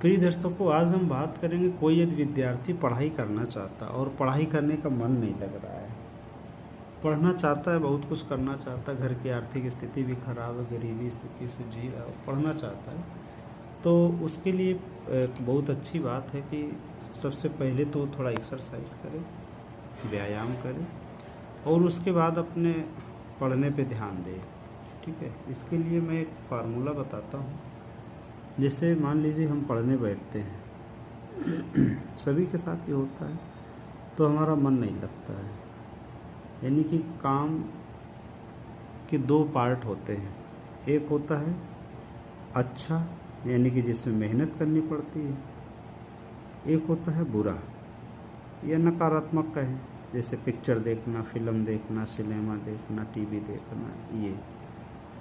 प्रिय दर्शकों, आज हम बात करेंगे कोई यदि विद्यार्थी पढ़ाई करना चाहता और पढ़ाई करने का मन नहीं लग रहा है, पढ़ना चाहता है, बहुत कुछ करना चाहता है, घर की आर्थिक स्थिति भी खराब है, गरीबी स्थिति से जी रहा है, पढ़ना चाहता है, तो उसके लिए बहुत अच्छी बात है कि सबसे पहले तो थोड़ा एक्सरसाइज करें, व्यायाम करें और उसके बाद अपने पढ़ने पे ध्यान दें। ठीक है, इसके लिए मैं एक फार्मूला बताता हूँ। जैसे मान लीजिए हम पढ़ने बैठते हैं सभी के साथ ये होता है, तो हमारा मन नहीं लगता है। यानी कि काम के दो पार्ट होते हैं, एक होता है अच्छा, यानी कि जिसमें मेहनत करनी पड़ती है, एक होता है बुरा या नकारात्मक का है, जैसे पिक्चर देखना, फिल्म देखना, सिनेमा देखना, टीवी देखना, ये।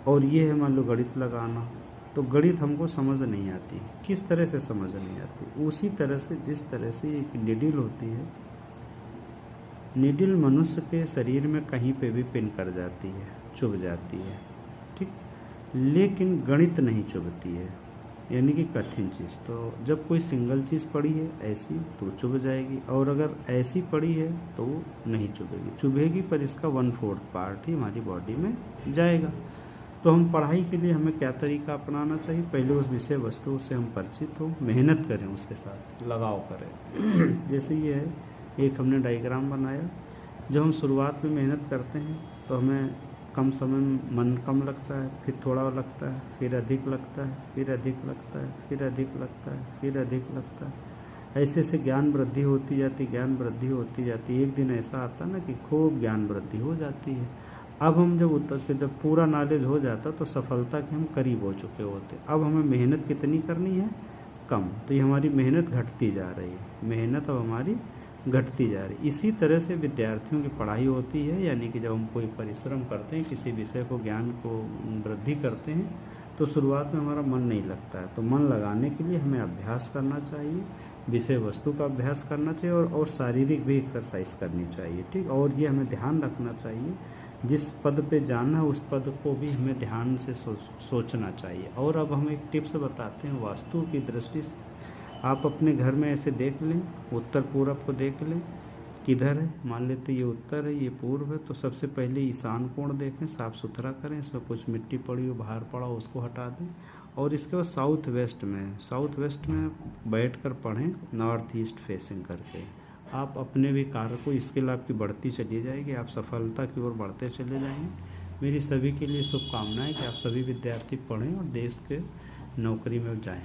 और ये है मान लो गणित लगाना, तो गणित हमको समझ नहीं आती। किस तरह से समझ नहीं आती? उसी तरह से जिस तरह से एक निडिल होती है, निडिल मनुष्य के शरीर में कहीं पे भी पिन कर जाती है, चुभ जाती है, ठीक, लेकिन गणित नहीं चुभती है, यानी कि कठिन चीज़। तो जब कोई सिंगल चीज़ पड़ी है ऐसी तो चुभ जाएगी, और अगर ऐसी पड़ी है तो नहीं चुभेगी, चुभेगी पर इसका 1/4 पार्ट ही हमारी बॉडी में जाएगा। तो हम पढ़ाई के लिए हमें क्या तरीका अपनाना चाहिए? पहले उस विषय वस्तु से हम परिचित हो, मेहनत करें, उसके साथ लगाव करें। जैसे ये है, एक हमने डायग्राम बनाया। जब हम शुरुआत में मेहनत करते हैं तो हमें कम समय में मन कम लगता है, फिर थोड़ा लगता है, फिर अधिक लगता है, फिर अधिक लगता है, फिर अधिक लगता है, फिर अधिक लगता है। ऐसे ऐसे ज्ञान वृद्धि होती जाती, ज्ञान वृद्धि होती जाती। एक दिन ऐसा आता है ना कि खूब ज्ञान वृद्धि हो जाती है। अब हम जब पूरा नॉलेज हो जाता तो सफलता के हम करीब हो चुके होते। अब हमें मेहनत कितनी करनी है? कम। तो ये हमारी मेहनत घटती जा रही है, मेहनत अब हमारी घटती जा रही है। इसी तरह से विद्यार्थियों की पढ़ाई होती है, यानी कि जब हम कोई परिश्रम करते हैं, किसी विषय को, ज्ञान को वृद्धि करते हैं, तो शुरुआत में हमारा मन नहीं लगता है। तो मन लगाने के लिए हमें अभ्यास करना चाहिए, विषय वस्तु का अभ्यास करना चाहिए और शारीरिक भी एक्सरसाइज करनी चाहिए। ठीक, और ये हमें ध्यान रखना चाहिए, जिस पद पे जाना है उस पद को भी हमें ध्यान से सोचना चाहिए। और अब हम एक टिप्स बताते हैं वास्तु की दृष्टि से। आप अपने घर में ऐसे देख लें, उत्तर पूरब को देख लें, किधर है, मान लेते ये उत्तर है, ये पूर्व है, तो सबसे पहले ईशान कोण देखें, साफ़ सुथरा करें, इसमें कुछ मिट्टी पड़ी हो, बाहर पड़ा हो, उसको हटा दें। और इसके बाद साउथ वेस्ट में बैठ कर पढ़ें, नॉर्थ ईस्ट फेसिंग करके। आप अपने भी कार्य को, स्किल आपकी बढ़ती चली जाएगी, आप सफलता की ओर बढ़ते चले जाएंगे। मेरी सभी के लिए शुभकामनाएं कि आप सभी विद्यार्थी पढ़ें और देश के नौकरी में जाएं।